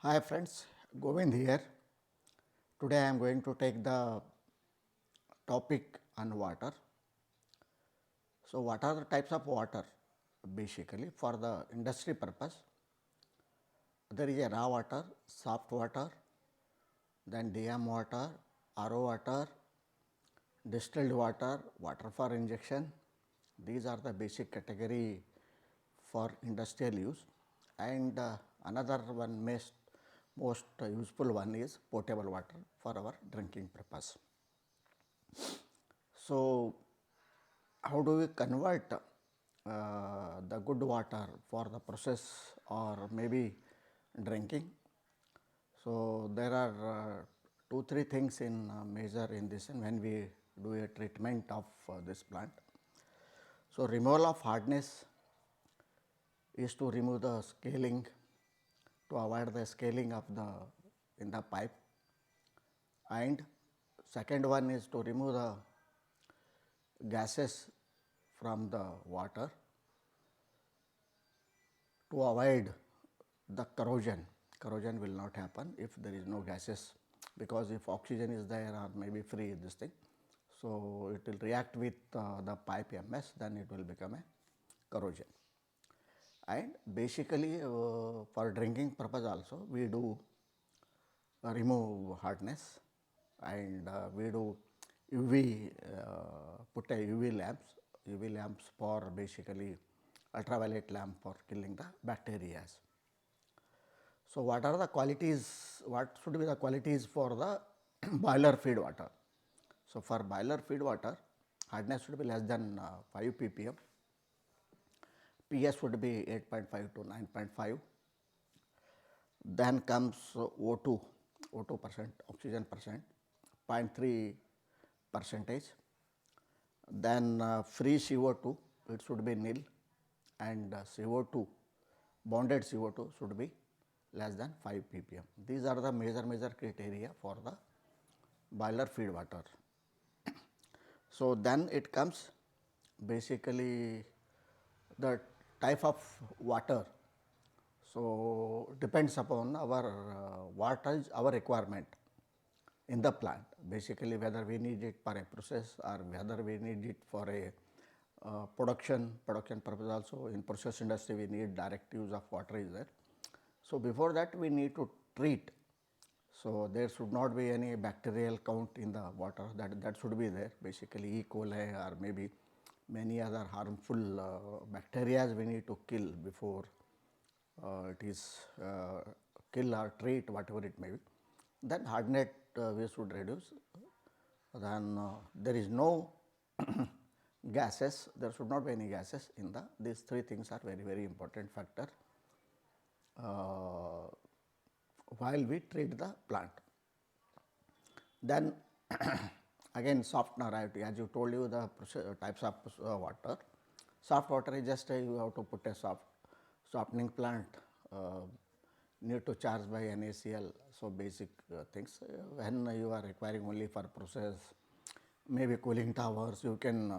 Hi friends, Govind here. Today I am going to take the topic on water. So, what are the types of water? Basically, for the industry purpose, there is a raw water, soft water, then DM water, RO water, distilled water, water for injection. These are the basic category for industrial use, and another one most useful one is potable water for our drinking purpose. So, how do we convert the good water for the process or maybe drinking? So, there are two, three things in major in this and when we do a treatment of this plant. So, removal of hardness is to remove the scaling, to avoid the scaling of the in the pipe, and second one is to remove the gases from the water to avoid the corrosion. Corrosion will not happen if there is no gases, because if oxygen is there or maybe free this thing. So, it will react with the pipe MS, then it will become a corrosion. And basically for drinking purpose also we do remove hardness, and we do UV, put a UV lamps for basically ultraviolet lamp for killing the bacteria. So, what are the qualities, what should be the qualities for the boiler feed water? So, for boiler feed water, hardness should be less than 5 ppm, PS would be 8.5 to 9.5. Then comes O2, O2 percent, oxygen percent, 0.3 percentage. Then free CO2, it should be nil, and CO2, bonded CO2 should be less than 5 ppm. These are the major criteria for the boiler feed water. So, then it comes basically the type of water. So, depends upon our what is our requirement in the plant, basically whether we need it for a process or whether we need it for a production purpose also. In process industry we need direct use of water is there. So, before that we need to treat. So, there should not be any bacterial count in the water, that should be there, basically E. coli or maybe many other harmful bacteria we need to kill before it is kill or treat whatever it may be. Then hardness we should reduce. Then there is no gases, there should not be any gases in the, these three things are very important factor while we treat the plant. Then again softener, as you told you the types of water. Soft water is just you have to put a softening plant, need to charge by NaCl. So, basic things. When you are requiring only for process, maybe cooling towers, you can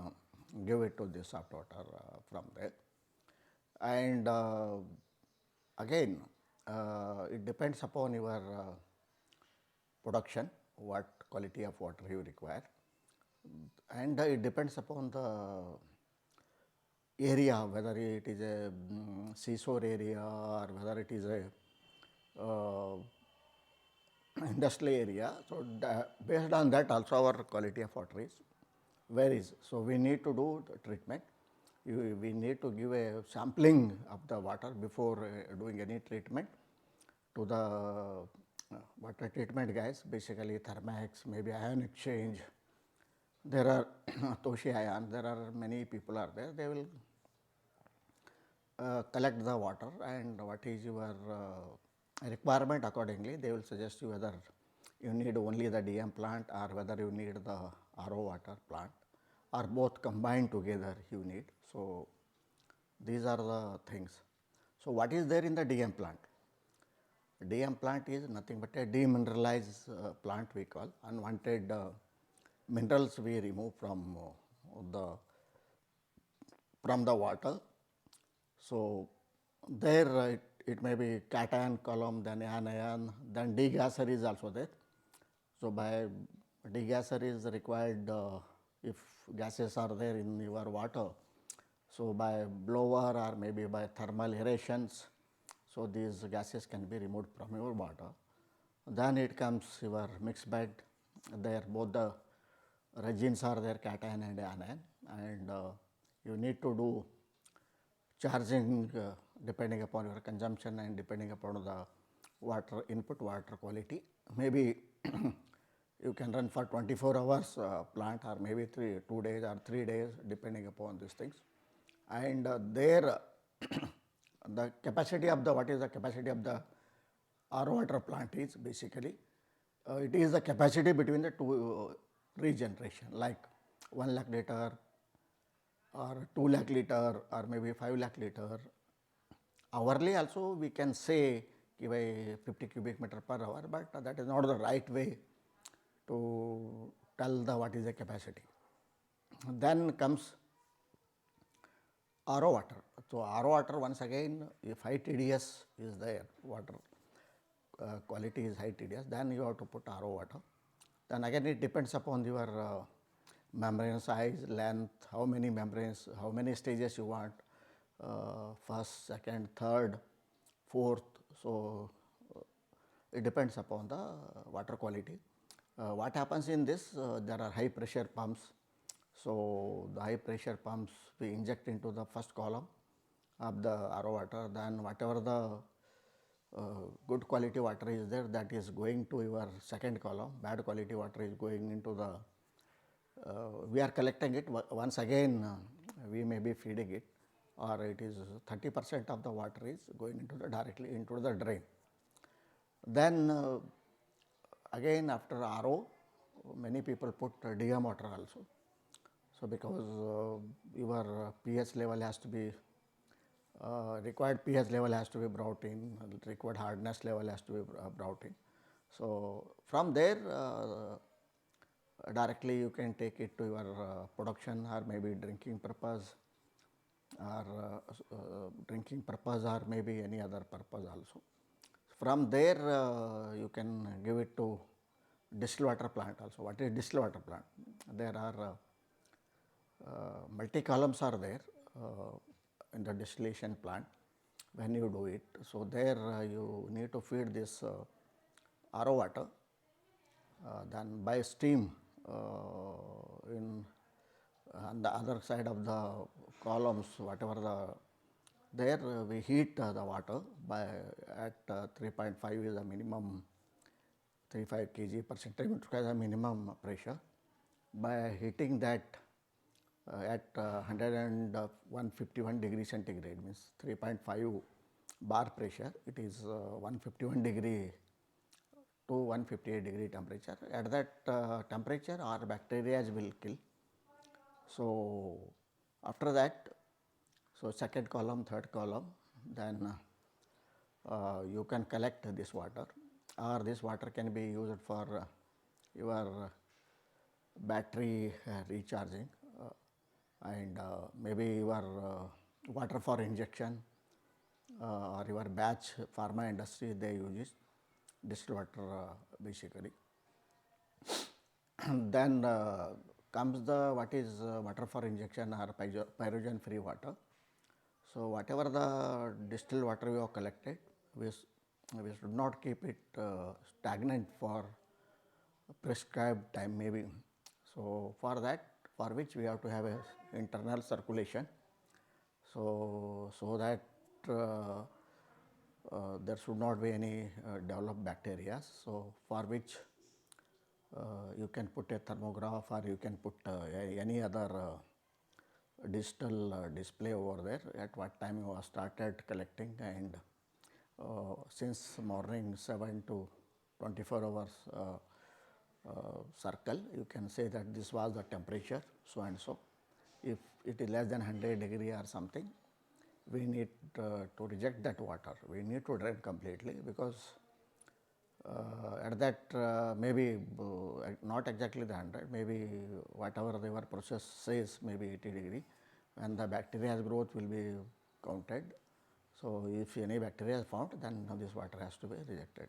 give it to the soft water from there. And again it depends upon your production, what quality of water you require, and it depends upon the area, whether it is a seashore area or whether it is a industrial area. So, based on that also our quality of water is varies. So, we need to do the treatment. We need to give a sampling of the water before doing any treatment to the water treatment guys, basically Thermax, maybe ion exchange. There are Toshi ion, there are many people are there, they will collect the water, and what is your requirement accordingly, they will suggest you whether you need only the DM plant or whether you need the RO water plant or both combined together you need. So, these are the things. So, what is there in the DM plant? DM plant is nothing but a demineralized plant we call. Unwanted minerals we remove from the water. So, there it may be cation column, then anion, then degasser is also there. So, by degasser is required if gases are there in your water. So, by blower or maybe by thermal aerations, so these gases can be removed from your water. Then it comes your mixed bed, there both the resins are there, cation and anion, and you need to do charging depending upon your consumption and depending upon the water input water quality. Maybe you can run for 24 hours plant, or maybe 2 days or 3 days depending upon these things. And there the capacity of the, what is the capacity of the RO water plant is basically, it is the capacity between the two regeneration, like 1 lakh liter or 2 lakh liter or maybe 5 lakh liter. Hourly also we can say by 50 cubic meter per hour, but that is not the right way to tell the what is the capacity. Then comes RO water. So, RO water once again, if high TDS is there, water quality is high TDS, then you have to put RO water. Then again it depends upon your membrane size, length, how many membranes, how many stages you want, first, second, third, fourth. So, it depends upon the water quality. What happens in this, there are high pressure pumps. So, the high pressure pumps we inject into the first column of the RO water, then whatever the good quality water is there, that is going to your second column, bad quality water is going into the, we are collecting it once again, we may be feeding it, or it is 30% of the water is going into the directly into the drain. Then again after RO, many people put DM water also. So, because your pH level has to be required pH level has to be brought in, required hardness level has to be brought in. So, from there directly you can take it to your production or maybe drinking purpose, or drinking purpose, or maybe any other purpose also. From there you can give it to distilled water plant also. What is distilled water plant? There are multi columns are there in the distillation plant when you do it. So, there you need to feed this RO water, then by steam in on the other side of the columns, whatever the there we heat the water by at 3.5 is the minimum, 35 kg per centimeter square is the minimum pressure. By heating that at 151 degree centigrade, means 3.5 bar pressure, it is 151 degree to 158 degree temperature. At that temperature our bacteria will kill. So, after that, so second column, third column, then you can collect this water, or this water can be used for your battery recharging, and maybe your water for injection, or your batch pharma industry they use distilled water basically. Then comes the what is water for injection or pyrogen free water. So, whatever the distilled water we have collected, we should not keep it stagnant for prescribed time maybe. So, for that, for which we have to have a internal circulation. So, that there should not be any developed bacteria. So, for which you can put a thermograph, or you can put any other digital display over there at what time you have started collecting, and since morning 7 to 24 hours circle, you can say that this was the temperature so and so. If it is less than 100 degree or something, we need to reject that water, we need to drain completely, because at that maybe not exactly the 100, maybe whatever our process says, maybe 80 degree, and the bacteria's growth will be counted. So if any bacteria is found, then this water has to be rejected.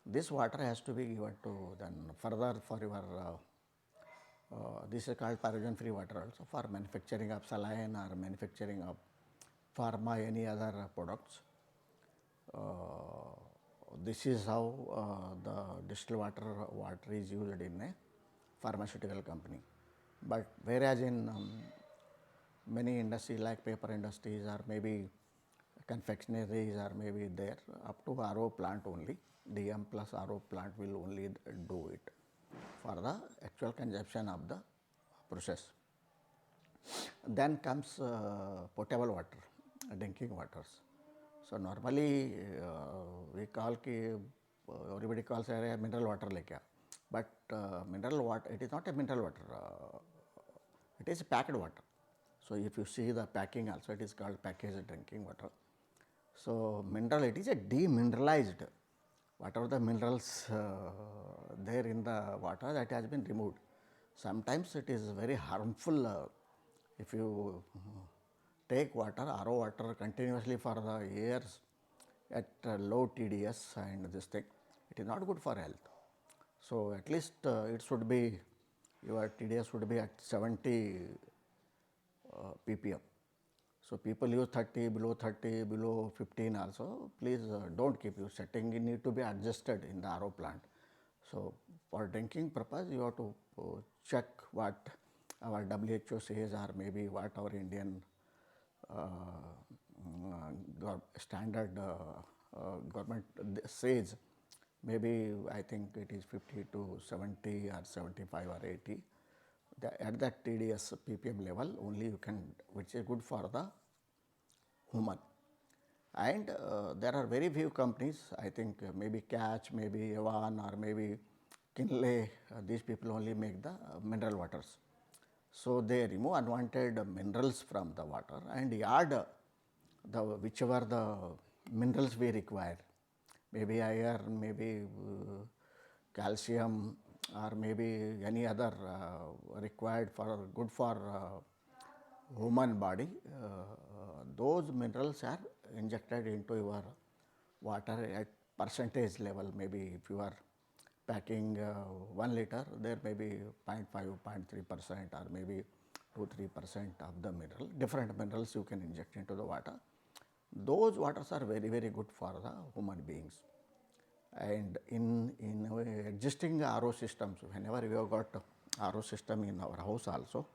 This water has to be given to then further for your this is called pyrogen free water also for manufacturing of saline or manufacturing of pharma any other products. This is how the distilled water is used in a pharmaceutical company. But whereas in many industries like paper industries or maybe confectionaries or maybe there up to RO plant only, DM plus RO plant will only do it for the actual consumption of the process. Then comes potable water, drinking waters. So normally we call everybody calls a mineral water like but mineral water, it is not a mineral water, it is packed water. So if you see the packing also, it is called packaged drinking water. So mineral, it is a demineralized, whatever the minerals there in the water, that has been removed. Sometimes it is very harmful if you take water, RO water continuously for the years at low TDS and this thing, it is not good for health. So at least it should be, your TDS should be at 70 ppm. So people use 30, below 30, below 15 also. Please don't keep your setting. It need to be adjusted in the RO plant. So for drinking purpose, you have to check what our WHO says or maybe what our Indian standard government says. Maybe I think it is 50 to 70 or 75 or 80. At that TDS ppm level only you can, which is good for the human. And there are very few companies, I think maybe Catch, maybe Evan or maybe Kinley, these people only make the mineral waters. So they remove unwanted minerals from the water and add the whichever the minerals we require, maybe iron, maybe calcium or maybe any other required for good for human body, those minerals are injected into your water at percentage level. Maybe if you are packing 1 liter, there may be 0.5, 0.3% or maybe 2-3% of the mineral, different minerals you can inject into the water. Those waters are very, very good for the human beings. And in existing RO systems, whenever we have got RO system in our house also,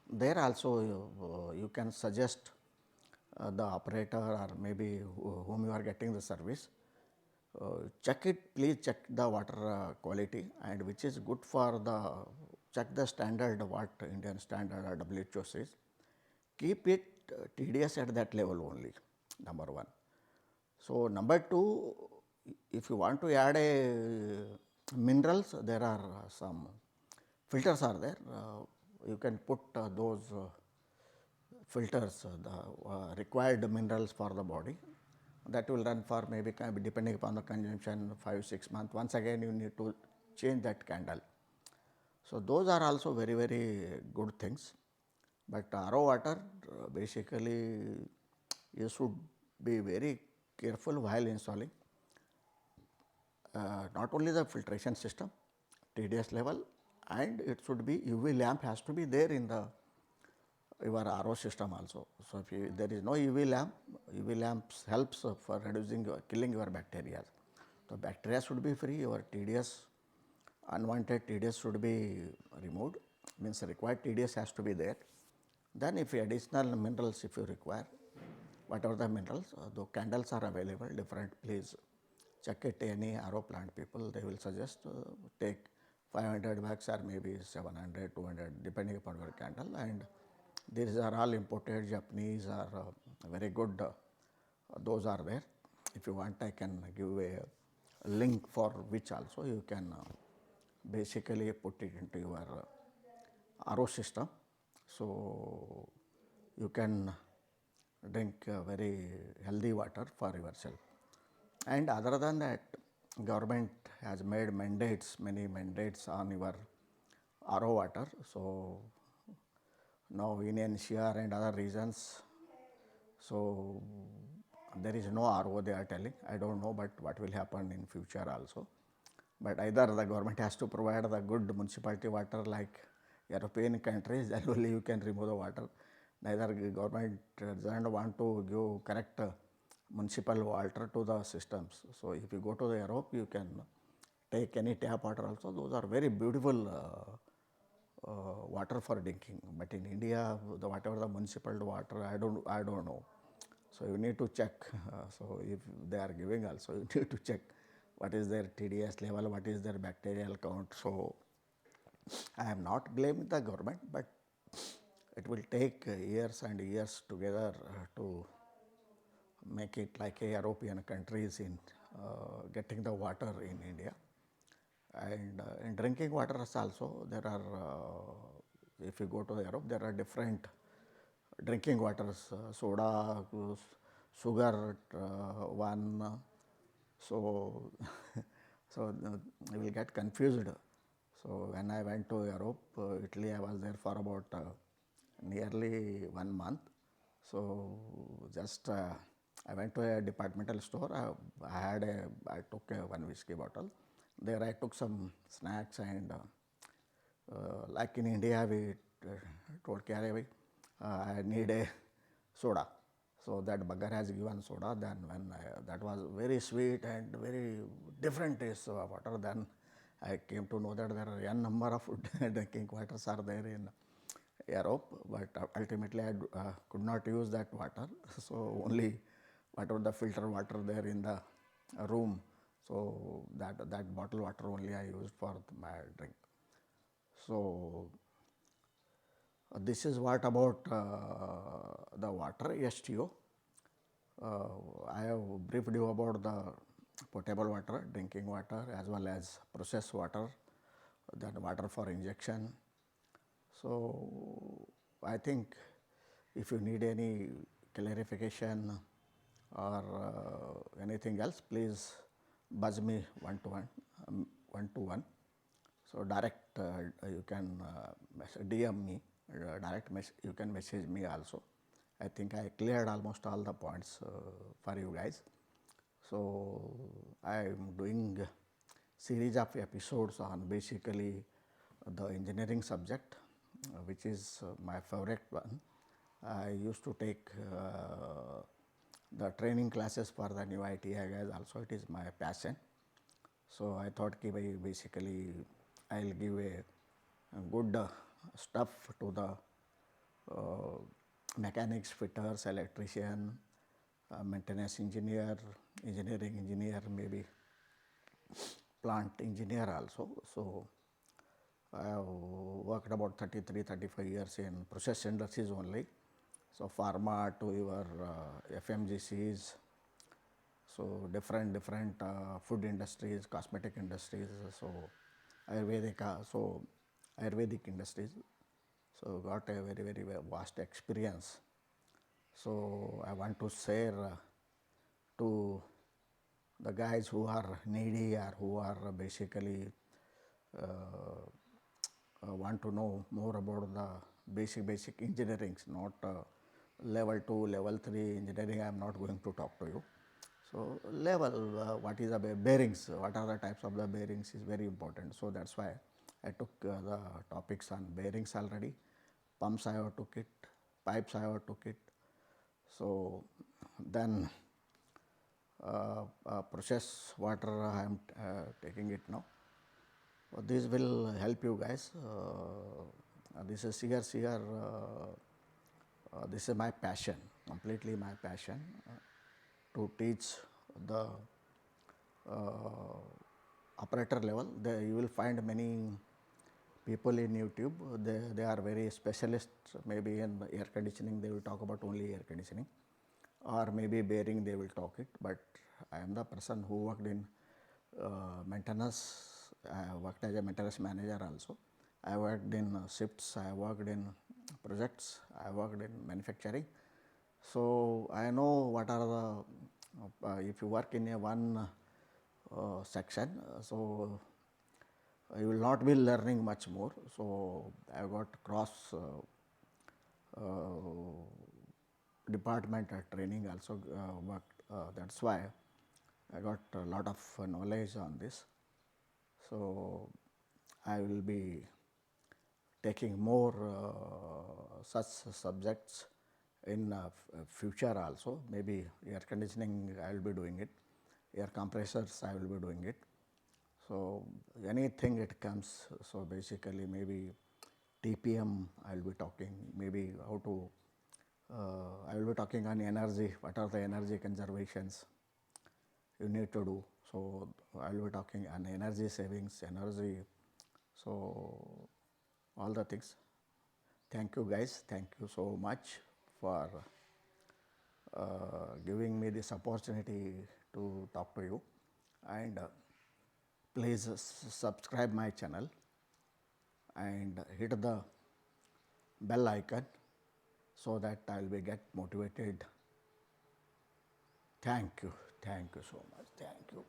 there also you can suggest the operator or maybe whom you are getting the service, check it, please check the water quality and which is good for the, check the standard what Indian standard or WHO says, keep it TDS at that level only, number one. So number two, if you want to add a minerals, there are some filters are there. You can put those filters, the required minerals for the body. That will run for maybe depending upon the consumption 5-6 months. Once again you need to change that candle. So those are also very, very good things. But RO water basically you should be very careful while installing. Not only the filtration system, TDS level, and it should be UV lamp has to be there in the your RO system also. So if there is no UV lamp, UV lamps helps for reducing, killing your bacteria. So bacteria should be free, your TDS, unwanted TDS should be removed, means required TDS has to be there. Then if additional minerals if you require, whatever the minerals, the candles are available, different, please check it, any RO plant people, they will suggest take 500 bucks or maybe 700, 200 depending upon your candle, and these are all imported, Japanese are very good, those are there. If you want, I can give a link for which also you can basically put it into your RO system. So you can drink very healthy water for yourself. And other than that, government has made mandates, many mandates on your RO water. So now in NCR and other regions, So there is no RO they are telling. I don't know, but what will happen in future also. But either the government has to provide the good municipality water like European countries, then only you can remove the water. Neither government doesn't want to give correct municipal water to the systems. So if you go to the Europe, you can take any tap water also. Those are very beautiful water for drinking. But in India, the whatever the municipal water, I don't know. So you need to check. So if they are giving also, you need to check what is their TDS level, what is their bacterial count. So I am not blaming the government, but it will take years and years together to make it like a European countries in getting the water in India. And in drinking waters also, there are, if you go to Europe, there are different drinking waters, soda, sugar, one. So, so I will get confused. So when I went to Europe, Italy, I was there for about nearly 1 month. So just I went to a departmental store. I took one whiskey bottle. There I took some snacks and like in India we told Kyare, I need a soda. So that bagger has given soda. Then when that was very sweet and very different taste of water. Then I came to know that there are n number of drinking waters are there in Europe, but ultimately I could not use that water. So only whatever the filter water there in the room. So that bottle water only I used for my drink. So this is what about the water STO. I have briefed you about the potable water, drinking water, as well as processed water, then water for injection. So I think if you need any clarification or anything else, please buzz me one to one. So direct you can DM me, you can message me also. I think I cleared almost all the points for you guys. So I am doing series of episodes on basically the engineering subject, which is my favorite one. I used to take the training classes for the new ITI guys also. It is my passion. So I thought ki basically I'll give a good stuff to the mechanics, fitters, electrician, maintenance engineer, engineering engineer, maybe plant engineer also. So I have worked about 33-35 years in process industries only. So pharma to your FMGCs, so different food industries, cosmetic industries, so Ayurvedic industries. So got a very vast experience. So I want to share to the guys who are needy or who are basically want to know more about the basic engineering, not level 2, level 3 engineering. I am not going to talk to you. So level, what is the bearings, what are the types of the bearings is very important. So that's why I took the topics on bearings already. Pumps I have took it, pipes I have took it. So then process water I am taking it now. This will help you guys. This is here. This is my passion, completely my passion, to teach the operator level. You will find many people in YouTube. They are very specialists. Maybe in air conditioning, they will talk about only air conditioning, or maybe bearing they will talk it. But I am the person who worked in maintenance. I worked as a maintenance manager also. I worked in shifts. I worked in projects. I worked in manufacturing. So I know what are the if you work in a one section, so you will not be learning much more. So I got cross department training also worked. That's why I got a lot of knowledge on this. So I will be taking more such subjects in future also. Maybe air conditioning I will be doing it, air compressors I will be doing it. So anything it comes. So basically maybe TPM I will be talking, maybe how to I will be talking on energy, what are the energy conservations you need to do. So I will be talking on energy savings, energy, so all the things. Thank you guys, thank you so much for giving me this opportunity to talk to you, and please subscribe my channel and hit the bell icon so that I will be get motivated. Thank you so much, thank you.